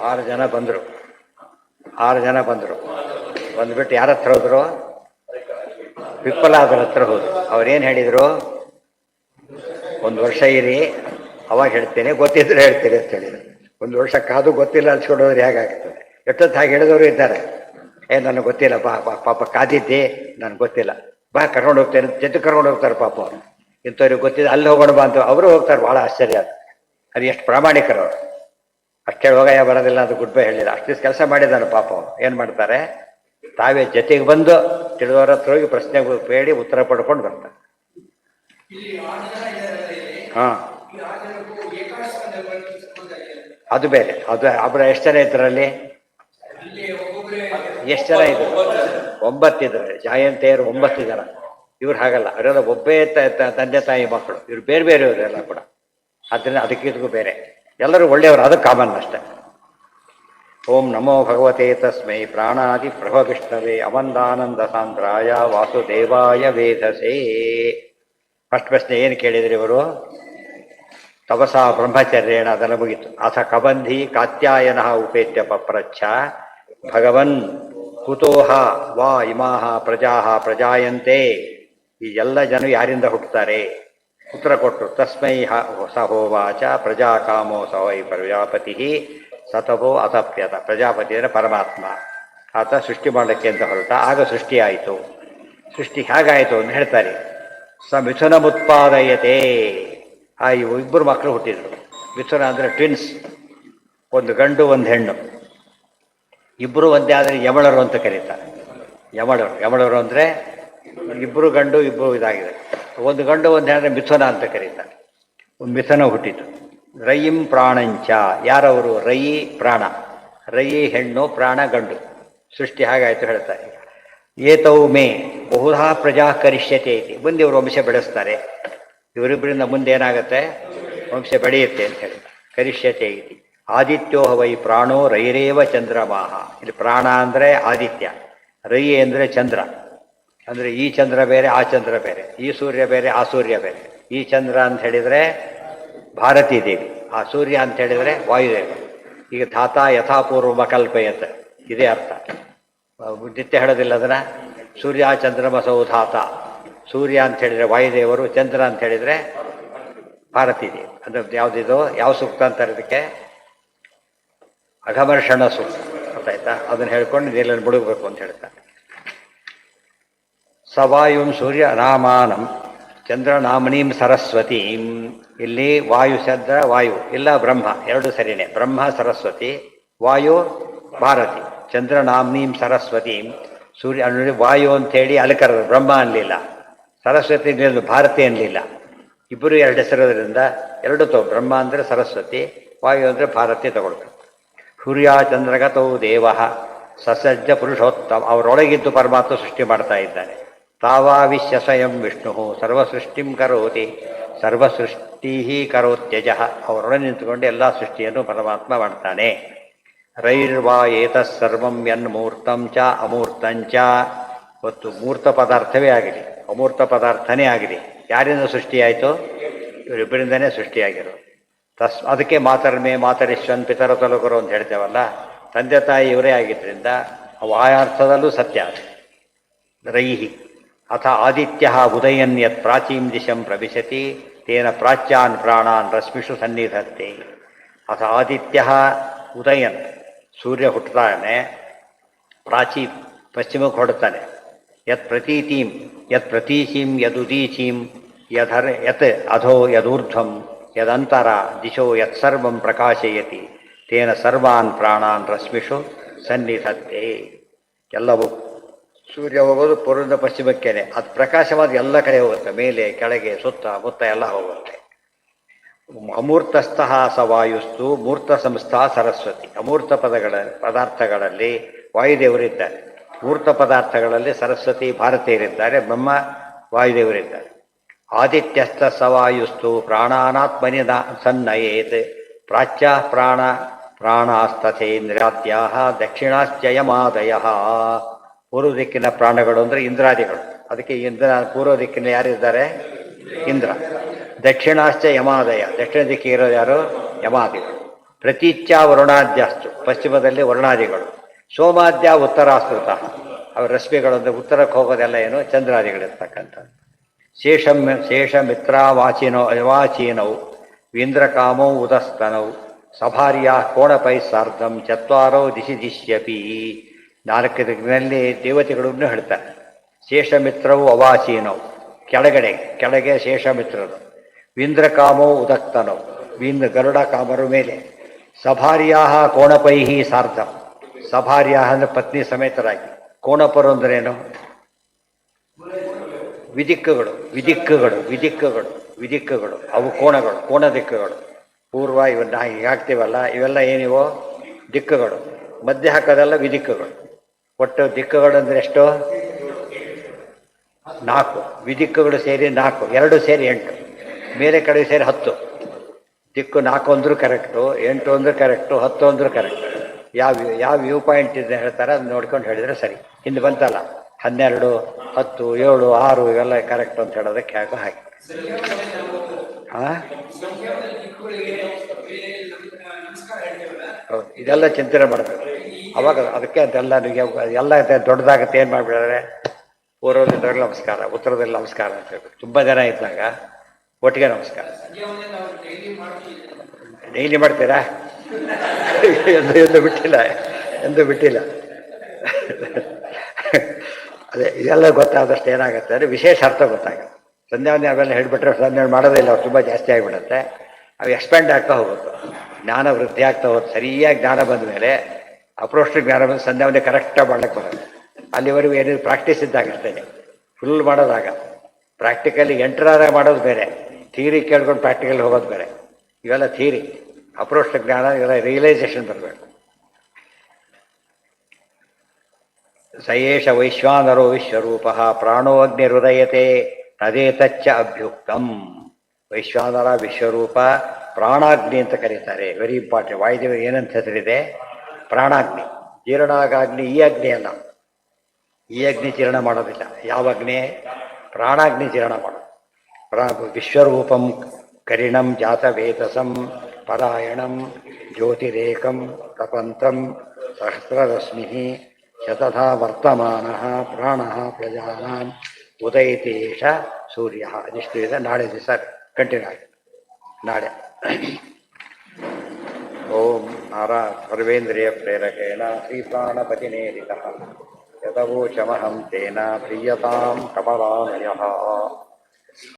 6 ಜನ ಬಂದರು. 6 ಜನ ಬಂದರು. ಬಂದ್ಬಿಟ್ಟು ಯಾರ ಹತ್ರ ಹೋದ್ರು? ಪಿಪ್ಪಲಾದರ ಹತ್ರ ಹೋದ್ರು. ಅವ್ರೇನು ಹೇಳಿದರು? 1 ವರ್ಷ ಇರಿ, ಅವಾಗ ಹೇಳ್ತೇನೆ, ಗೊತ್ತಿದ್ರೆ ಹೇಳ್ತೇನೆ ಅಂತ ಹೇಳಿದ್ರು. 1 ವರ್ಷ ಕಾದು ಗೊತ್ತಿಲ್ಲ ಅನ್ಸ್ಕೊಂಡೋದ್ರೆ ಹೇಗಾಗ್ತದೆ? ಎಷ್ಟೊತ್ತು ಹಾಗೆ ಹೇಳಿದವರು ಇದ್ದಾರೆ. ನನಗೆ ಗೊತ್ತಿಲ್ಲ, ಬಾ ಬಾ ಪಾಪ ಕಾದಿದ್ದೆ, ನನಗೆ ಗೊತ್ತಿಲ್ಲ, ಬಾ ಕರ್ಕೊಂಡು ಹೋಗ್ತೇನೆ, ಜೊತೆ ಕರ್ಕೊಂಡು ಹೋಗ್ತಾರೆ ಪಾಪ ಅವರು. ಇಂಥವ್ರಿಗೆ ಗೊತ್ತಿದೆ, ಅಲ್ಲಿ ಹೋಗೋಣ ಬಾ ಅಂತ ಅವರು ಹೋಗ್ತಾರೆ. ಭಾಳ ಆಶ್ಚರ್ಯ ಅದು ಎಷ್ಟು ಪ್ರಾಮಾಣಿಕರು ಅವರು. ಅಷ್ಟೇ ಹೋಗಯ್ಯ ಬರೋದಿಲ್ಲ ಅಂತ ಗುಡ್ ಬೈ ಹೇಳಿಲ್ಲ. ಅಷ್ಟು ಕೆಲಸ ಮಾಡಿದ್ದಾನೆ ಪಾಪ ಅವನು. ಏನು ಮಾಡ್ತಾರೆ? ತಾವೇ ಜೊತೆಗೆ ಬಂದು ತಿಳಿದವರ ಹತ್ರ ಹೋಗಿ ಪ್ರಶ್ನೆ ಬೇಡಿ ಉತ್ತರ ಪಡ್ಕೊಂಡು ಬರ್ತಾರೆ. ಹಾಂ, ಅದು ಬೇರೆ. ಅದು ಒಬ್ಬರು ಎಷ್ಟು ಜನ ಇದ್ರಲ್ಲಿ? ಎಷ್ಟು ಜನ ಇದ್ರು? 9 ಇದ್ದಾರೆ. ಜಯಂತಿಯರು 9 ಜನ. ಇವ್ರು ಹಾಗಲ್ಲ, ಅವರೆಲ್ಲ ಒಬ್ಬೇ ತಂದೆ ತಾಯಿ ಮಕ್ಕಳು. ಇವ್ರು ಬೇರೆ ಬೇರೆಯವರು ಎಲ್ಲ ಕೂಡ. ಅದರಿಂದ ಅದಕ್ಕಿದ್ಗೂ ಬೇರೆ. ಎಲ್ಲರೂ ಒಳ್ಳೆಯವರು, ಅದು ಕಾಮನ್ ಅಷ್ಟೆ. ಓಂ ನಮೋ ಭಗವತೆ ತಸ್ಮೈ ಪ್ರಾಣಾದಿ ಪ್ರಭವಿಷ್ಣವೇ ಅವಂದಾನಂದ ಸಾಂದ್ರಾಯ ವಾಸುದೇವಾಯ ವೇದಸೇ. ಫಸ್ಟ್ ಪ್ರಶ್ನೆ ಏನು ಕೇಳಿದ್ರಿ ಇವರು? ತಪಸಾ ಬ್ರಹ್ಮಚರ್ಯೇಣ, ಅದೆಲ್ಲ ಮುಗಿತು. ಅಥ ಕಬಂಧಿ ಕಾತ್ಯಾಯನ ಉಪೇತ್ಯ ಪಪ್ರಚ್ಛ ಭಗವನ್ ಕುತೋಹ ವಾ ಇಮಾಹ ಪ್ರಜಾ ಪ್ರಜಾಯಂತೆ. ಈ ಎಲ್ಲ ಜನ ಯಾರಿಂದ ಹುಟ್ಟುತ್ತಾರೆ? ಉತ್ತರ ಕೊಟ್ಟರು. ತಸ್ಮೈ ಸ ಹೋವಾಚ ಪ್ರಜಾ ಕಾಮೋ ಸ ವೈ ಪ್ರಜಾಪತಿ ಸತವೋ ಅತಪ್ಯತ. ಪ್ರಜಾಪತಿ ಅಂದರೆ ಪರಮಾತ್ಮ. ಆತ ಸೃಷ್ಟಿ ಮಾಡಲಿಕ್ಕೆ ಅಂತ ಹೊರಟ. ಆಗ ಸೃಷ್ಟಿ ಆಯಿತು. ಸೃಷ್ಟಿ ಹೇಗಾಯಿತು ಅಂತ ಹೇಳ್ತಾರೆ. ಸ ಮಿಥುನ ಮುತ್ಪಾದಯತೆ. ಇವು 2 ಮಕ್ಕಳು ಹುಟ್ಟಿದ್ರು. ಮಿಥುನ ಅಂದರೆ ಟ್ವಿನ್ಸ್, ಒಂದು ಗಂಡು ಒಂದು ಹೆಣ್ಣು. ಇಬ್ಬರು ಒಂದೇ ಆದರೆ ಯಮಳರು ಅಂತ ಕರೀತಾರೆ. ಯಮಳರು ಅಂದರೆ 2 ಗಂಡು 2 ಇದಾಗಿದೆ. ಒಂದು ಗಂಡು ಒಂದು ಹೆಣ್ಣು ಮಿಥುನ ಅಂತ ಕರೀತಾರೆ. ಒಂದು ಮಿಥುನ ಹುಟ್ಟಿತು. ರಯಿಂ ಪ್ರಾಣಂಚ. ಯಾರವರು? ರಯಿ ಪ್ರಾಣ. ರಯಿ ಹೆಣ್ಣು, ಪ್ರಾಣ ಗಂಡು. ಸೃಷ್ಟಿ ಹಾಗಾಯಿತು ಹೇಳ್ತಾರೆ. ಏತೌ ಮೇ ಬಹುಧಾ ಪ್ರಜಾ ಕರಿಷ್ಯತೆ ಐತಿ. ಮುಂದೆ ಇವರು ವಂಶ ಬೆಳೆಸ್ತಾರೆ. ಇವರಿಬ್ಬರಿಂದ ಮುಂದೆ ಏನಾಗುತ್ತೆ? ವಂಶ ಬೆಳೆಯುತ್ತೆ ಅಂತ ಹೇಳಿ ಕರಿಷ್ಯತೆ ಐತಿ. ಆದಿತ್ಯೋ ವೈ ಪ್ರಾಣೋ ರೈರೇವ ಚಂದ್ರಮಾಹ. ಇಲ್ಲಿ ಪ್ರಾಣ ಅಂದರೆ ಆದಿತ್ಯ, ರೈ ಅಂದರೆ ಚಂದ್ರ. ಅಂದರೆ ಈ ಚಂದ್ರ ಬೇರೆ, ಆ ಚಂದ್ರ ಬೇರೆ, ಈ ಸೂರ್ಯ ಬೇರೆ, ಆ ಸೂರ್ಯ ಬೇರೆ. ಈ ಚಂದ್ರ ಅಂತ ಹೇಳಿದರೆ ಭಾರತೀ ದೇವಿ, ಆ ಸೂರ್ಯ ಅಂತ ಹೇಳಿದರೆ ವಾಯುದೇವ. ಈಗ ಧಾತ ಯಥಾಪೂರ್ವ ಕಲ್ಪಯತ್, ಇದೇ ಅರ್ಥ. ನಿತ್ಯ ಹೇಳೋದಿಲ್ಲ ಅದನ್ನು. ಸೂರ್ಯ ಚಂದ್ರಮಸೌ ಧಾತ. ಸೂರ್ಯ ಅಂತ ಹೇಳಿದರೆ ವಾಯುದೇವರು, ಚಂದ್ರ ಅಂತ ಹೇಳಿದರೆ ಭಾರತೀ ದೇವಿ. ಅದು ಯಾವುದಿದು? ಯಾವ ಸೂಕ್ತ ಅಂತಾರೆ ಇದಕ್ಕೆ? ಅಘಮರ್ಷಣ ಸೂಕ್ತ. ಗೊತ್ತಾಯ್ತಾ? ಅದನ್ನು ಹೇಳ್ಕೊಂಡು ನೀರಲ್ಲಿ ಮುಳುಗಬೇಕು ಅಂತ ಹೇಳ್ತಾರೆ. ಸವಾಯುಂ ಸೂರ್ಯ ನಾಮಾನಂ ಚಂದ್ರನಾಮನೀಂ ಸರಸ್ವತೀಂ. ಇಲ್ಲಿ ವಾಯು ಚಂದ್ರ, ವಾಯು ಇಲ್ಲ ಬ್ರಹ್ಮ, ಎರಡು ಸರಿನೇ. ಬ್ರಹ್ಮ ಸರಸ್ವತಿ, ವಾಯು ಭಾರತಿ. ಚಂದ್ರನಾಮ್ನೀಂ ಸರಸ್ವತೀಂ. ಸೂರ್ಯ ನೋಡಿ, ವಾಯು ಅಂಥೇಳಿ ಅಲ್ಲಿ ಕರೆದ್ರು, ಬ್ರಹ್ಮ ಅನ್ನಲಿಲ್ಲ. ಸರಸ್ವತಿ ಭಾರತಿ ಅನ್ನಲಿಲ್ಲ. ಇಬ್ಬರು 2 ಹೆಸರೋದ್ರಿಂದ 2 ಬ್ರಹ್ಮ ಅಂದರೆ ಸರಸ್ವತಿ, ವಾಯು ಅಂದರೆ ಭಾರತಿ ತಗೊಳ್ಬೇಕು. ಸೂರ್ಯ ಚಂದ್ರಗತೌ ದೇವ ಸಸಜ್ಜ ಪುರುಷೋತ್ತಮ. ಅವರೊಳಗಿದ್ದು ಪರಮಾತ್ಮ ಸೃಷ್ಟಿ ಮಾಡ್ತಾ ಇದ್ದಾನೆ. ತಾವಾವಿಶ್ಯ ಸ್ವಯಂ ವಿಷ್ಣು ಸರ್ವಸೃಷ್ಟಿಂ ಕರೋತಿ ಸರ್ವಸೃಷ್ಟಿ ಕರೋತ್ಯಜ. ಅವರೊಳಗೆ ನಿಂತುಕೊಂಡು ಎಲ್ಲ ಸೃಷ್ಟಿಯನ್ನು ಪರಮಾತ್ಮ ಮಾಡ್ತಾನೆ. ರೈರ್ವಾ ಏತಸ್ಸರ್ವಂ ಯನ್ಮೂರ್ತಂ ಚ ಅಮೂರ್ತಂಚ. ಮತ್ತು ಮೂರ್ತ ಪದಾರ್ಥವೇ ಆಗಲಿ, ಅಮೂರ್ತ ಪದಾರ್ಥನೇ ಆಗಲಿ, ಯಾರಿಂದ ಸೃಷ್ಟಿಯಾಯಿತು? ಇವರಿಬ್ಬರಿಂದನೇ ಸೃಷ್ಟಿಯಾಗಿರೋ. ಅದಕ್ಕೆ ಮಾತರ್ಮೇ ಮಾತರಿಶ್ವನ್ ಪಿತರ ತೊಲಗರು ಅಂತ ಹೇಳ್ತೇವಲ್ಲ. ತಂದೆ ತಾಯಿ ಇವರೇ ಆಗಿದ್ದರಿಂದ ಅವು ಆ ಅರ್ಥದಲ್ಲೂ ಸತ್ಯ. ರೈಹಿ ಅಥ ಆದಿತ್ಯ ಉದಯನ್ ಯತ್ ಪ್ರಾಚೀಂ ದಿಶಂ ಪ್ರವಿಶತಿ ತೇನ ಪ್ರಾಚ್ಯಾನ್ ಪ್ರಾಣಾನ್ ರಶ್ಮಿಷು ಸನ್ನಿಧತ್ತೆ. ಅಥ ಆದಿತ್ಯ ಉದಯನ್, ಸೂರ್ಯ ಹುಟ್ಟುತ್ತಾನೆ. ಪ್ರಾಚೀ ಪಶ್ಚಿಮಕ್ಕೆ ಹೊಡುತ್ತಾನೆ. ಯತ್ ಪ್ರತೀತೀಂ ಯತ್ ಪ್ರತೀಚೀಂ ಯದುದೀಚೀಂ ಯತ್ ಅಧೋ ಯದೂರ್ಧ್ವಂ ಯದಂತರ ದಿಶೋ ಯತ್ಸರ್ವಂ ಪ್ರಕಾಶಯತಿ ತೇನ ಸರ್ವಾನ್ ಪ್ರಾಣಾನ್ ರಶ್ಮಿಷು ಸನ್ನಿಧತ್ತೆ. ಎಲ್ಲವೂ ಸೂರ್ಯ ಹೋಗೋದು ಪೂರ್ವದಿಂದ ಪಶ್ಚಿಮಕ್ಕೇನೆ. ಅದು ಪ್ರಕಾಶವಾದ ಎಲ್ಲ ಕಡೆ ಹೋಗುತ್ತೆ, ಮೇಲೆ ಕೆಳಗೆ ಸುತ್ತ ಮುತ್ತ ಎಲ್ಲ ಹೋಗುತ್ತೆ. ಅಮೂರ್ತಸ್ಥಃ ಸ ವಾಯುಸ್ತು ಮೂರ್ತ ಸಂಸ್ಥಾ ಸರಸ್ವತಿ. ಅಮೂರ್ತ ಪದಾರ್ಥಗಳಲ್ಲಿ ವಾಯುದೇವರಿದ್ದಾರೆ. ಮೂರ್ತ ಪದಾರ್ಥಗಳಲ್ಲಿ ಸರಸ್ವತಿ ಭಾರತೀಯರಿದ್ದಾರೆ, ಬ್ರಹ್ಮ ವಾಯುದೇವರಿದ್ದಾರೆ. ಆದಿತ್ಯಸ್ಥ ಸ ವಾಯುಸ್ತು ಪ್ರಾಣಾನಾತ್ಮನಿ ಸನ್ನಯೇತ್ ಪ್ರಾಚ್ಯ ಪ್ರಾಣಾಸ್ತಥೇಂದ್ರಾದ್ಯಾ ದಕ್ಷಿಣಾಶ್ಚ ಯಮಾದಯ. ಪೂರ್ವ ದಿಕ್ಕಿನ ಪ್ರಾಣಗಳು ಅಂದರೆ ಇಂದ್ರಾದಿಗಳು. ಅದಕ್ಕೆ ಪೂರ್ವ ದಿಕ್ಕಿನ ಯಾರಿದ್ದಾರೆ? ಇಂದ್ರ. ದಕ್ಷಿಣಾಶ್ಚ ಯಮಾದಯ, ದಕ್ಷಿಣ ದಿಕ್ಕಿಗೆ ಇರೋದು ಯಾರು? ಯಮಾದಿಗಳು. ಪ್ರತೀಚ್ಯ ವರುಣಾದ್ಯಾಸ್ತು ಪಶ್ಚಿಮದಲ್ಲಿ ವರುಣಾದಿಗಳು, ಸೋಮಾದ್ಯ ಉತ್ತರಾಸ್ತೃತ ಅವ್ರ ರಶ್ಮಿಗಳೊಂದು ಉತ್ತರಕ್ಕೆ ಹೋಗೋದೆಲ್ಲ ಏನು ಚಂದ್ರಾದಿಗಳಿರ್ತಕ್ಕಂಥದ್ದು. ಶೇಷಮಿತ್ರಾವಾಚಿನೋ ವಾಚೀನೌ ವೀಂದ್ರಕಾಮೌ ಉದಸ್ತನೌ ಸಭಾರ್ಯ ಕೋಣಪೈ ಸಾರ್ಧಂ ಚತ್ವಾರೌ ದಿಶಿ ದಿಶ್ಯಪಿ. ನಾಲ್ಕು ದಿಕ್ಕಿನಲ್ಲಿ ದೇವತೆಗಳನ್ನು ಹೇಳ್ತಾರೆ. ಶೇಷಮಿತ್ರವು ಅವಾಚೀನೌ ಕೆಳಗೆ ಶೇಷಮಿತ್ರರು, ವೀಂದ್ರಕಾಮೌ ಉದಕ್ತನೌ ಗರುಡ ಕಾಮರು ಮೇಲೆ, ಸಭಾರ್ಯಾ ಕೋಣಪೈಹಿ ಸಾರ್ಧಂ ಸಭಾರ್ಯ ಅಂದರೆ ಪತ್ನಿ ಸಮೇತರಾಗಿ, ಕೋಣಪರು ಅಂದ್ರೇನು ವಿದಿಕ್ಕುಗಳು ಅವು ಕೋಣ ದಿಕ್ಕುಗಳು. ಪೂರ್ವ ಇವನ್ನ ಹೀಗೆ ಹಾಕ್ತೀವಲ್ಲ ಇವೆಲ್ಲ ಏನಿವೋ ದಿಕ್ಕುಗಳು, ಮಧ್ಯೆ ಹಾಕೋದೆಲ್ಲ ವಿದಿಕ್ಕುಗಳು. ಒಟ್ಟು ದಿಕ್ಕುಗಳು ಅಂದರೆ ಎಷ್ಟು? 4. ವಿದಿಕ್ಕುಗಳು ಸೇರಿ 4, 2 ಸೇರಿ 8, ಮೇಲೆ ಕಡೆ ಸೇರಿ 10. ದಿಕ್ಕು 4 ಅಂದ್ರೂ ಕರೆಕ್ಟು, 8 ಅಂದ್ರೂ ಕರೆಕ್ಟು, 10 ಅಂದ್ರೂ ಕರೆಕ್ಟು. ಯಾವ ವ್ಯೂ ಪಾಯಿಂಟ್ ಇದೆ ಹೇಳ್ತಾರೆ ಅದು ನೋಡ್ಕೊಂಡು ಹೇಳಿದರೆ ಸರಿ. ಹಿಂದೆ ಬಂತಲ್ಲ 12, 10, 7, 6 ಇವೆಲ್ಲ ಕರೆಕ್ಟ್ ಅಂತ ಹೇಳೋದಕ್ಕೆ ಯಾಕೋ ಹಾಗೆ. ಹೌದು, ಇದೆಲ್ಲ ಚಿಂತನೆ ಮಾಡಬೇಕು ಅವಾಗ. ಅದಕ್ಕೆ ಅದೆಲ್ಲ ಎಲ್ಲ ದೊಡ್ಡದಾಗುತ್ತೆ. ಏನು ಮಾಡಿಬಿಡ್ತಾರೆ, ಪೂರ್ವದಲ್ಲಿ ನಮಸ್ಕಾರ, ಉತ್ತರದಲ್ಲಿ ನಮಸ್ಕಾರ ಅಂತ ಹೇಳ್ಬೇಕು. ತುಂಬ ಜನ ಇದ್ದಾಗ ಒಟ್ಟಿಗೆ ನಮಸ್ಕಾರ. ಡೈಲಿ ಮಾಡ್ತೀರಾ? ಎಂದು ಬಿಟ್ಟಿಲ್ಲ. ಅದೇ ಇದೆಲ್ಲ ಗೊತ್ತಾದಷ್ಟು ಏನಾಗುತ್ತೆ ಅಂದರೆ ವಿಶೇಷ ಅರ್ಥ ಗೊತ್ತಾಗುತ್ತೆ. ಸಂಧ್ಯಾವಂದನೆ ಅವೆಲ್ಲ ಹೇಳಿಬಿಟ್ರೆ ಸಂಧ್ಯಾವನೆ ಮಾಡೋದಿಲ್ಲ, ಅವ್ರು ತುಂಬ ಜಾಸ್ತಿ ಆಗಿಬಿಡುತ್ತೆ. ಅವು ಎಕ್ಸ್ಪ್ಯಾಂಡ್ ಆಗ್ತಾ ಹೋಗುತ್ತೆ, ಜ್ಞಾನ ವೃದ್ಧಿ ಆಗ್ತಾ ಹೋಗುತ್ತೆ. ಸರಿಯಾಗಿ ಜ್ಞಾನ ಬಂದ ಮೇಲೆ ಅಪ್ರೋಷ್ಟ ಜ್ಞಾನ ಬಂದು ಸಂಧ್ಯಾವಂದನೆ ಕರೆಕ್ಟಾಗಿ ಮಾಡ್ಲಿಕ್ಕೆ ಬರೋದು. ಅಲ್ಲಿವರೆಗೂ ಏನೇನು ಪ್ರಾಕ್ಟೀಸ್ ಇದ್ದಾಗ ಅಷ್ಟೇ, ಫುಲ್ ಮಾಡೋದಾಗ. ಪ್ರಾಕ್ಟಿಕಲಿ ಎಂಟರಾದಾಗ ಮಾಡೋದು ಬೇರೆ, ಥಿಯರಿ ಕೇಳ್ಕೊಂಡು ಪ್ರಾಕ್ಟಿಕಲ್ ಹೋಗೋದು ಬೇರೆ. ಇವೆಲ್ಲ ಥಿಯರಿ, ಅಪ್ರೋಷ್ಟ ಜ್ಞಾನ ಇವೆಲ್ಲ ರಿಯಲೈಸೇಷನ್ ಬರಬೇಕು. ಸಯೇಷ ವೈಶ್ವಾನರೋ ವಿಶ್ವರೂಪ ಪ್ರಾಣೋ ಅಗ್ನಿರುದಯತೆ ತದೇತಚ್ಚ ಅಭ್ಯುಕ್ತಂ. ವೈಶ್ವಾನರ ವಿಶ್ವರೂಪ ಪ್ರಾಣಾಗ್ನಿ ಅಂತ ಕರೀತಾರೆ. Very important. ವಾಯುದೇವ ಏನಂತ ಹೆಸರಿದೆ? ಪ್ರಾಣಾಗ್ನಿ. ಜೀರ್ಣಾಗಾಗ್ನಿ ಈ ಅಗ್ನಿ ಅಲ್ಲ, ಈ ಅಗ್ನಿ ಜೀರ್ಣ ಮಾಡೋದಿಲ್ಲ. ಯಾವ ಅಗ್ನಿ? ಪ್ರಾಣಾಗ್ನಿ ಜೀರ್ಣ ಮಾಡೋದು. ವಿಶ್ವರೂಪಂ ಕರಿಣಂ ಜಾತವೇತಸಂ ಪರಾಯಣಂ ಜ್ಯೋತಿರೇಕಂ ತಪಂತಂ ಸಹಸ್ರರಶ್ಮಿ ಶತಧಾ ವರ್ತಮಾನ ಪ್ರಾಣ ಪ್ರಜಾನಾಂ ಉದಯತೇಶ ಸೂರ್ಯ. ಇಷ್ಟು ಇದೆ. ನಾಳೆ ದಿವಸ ಕಂಟಿನ್ಯೂ ಆಗಿದೆ. ನಾಳೆ ಓಂ ಸರ್ವೇಂದ್ರಿಯ ಪ್ರೇರಕೇಣ ಶ್ರೀ ಪ್ರಾಣಪತಿನೇರಿತಃ ಯತವೋಚಮಹಂ ತೇನ ಪ್ರೀಯತಾಂ ಕಮಲಾನಯಃ.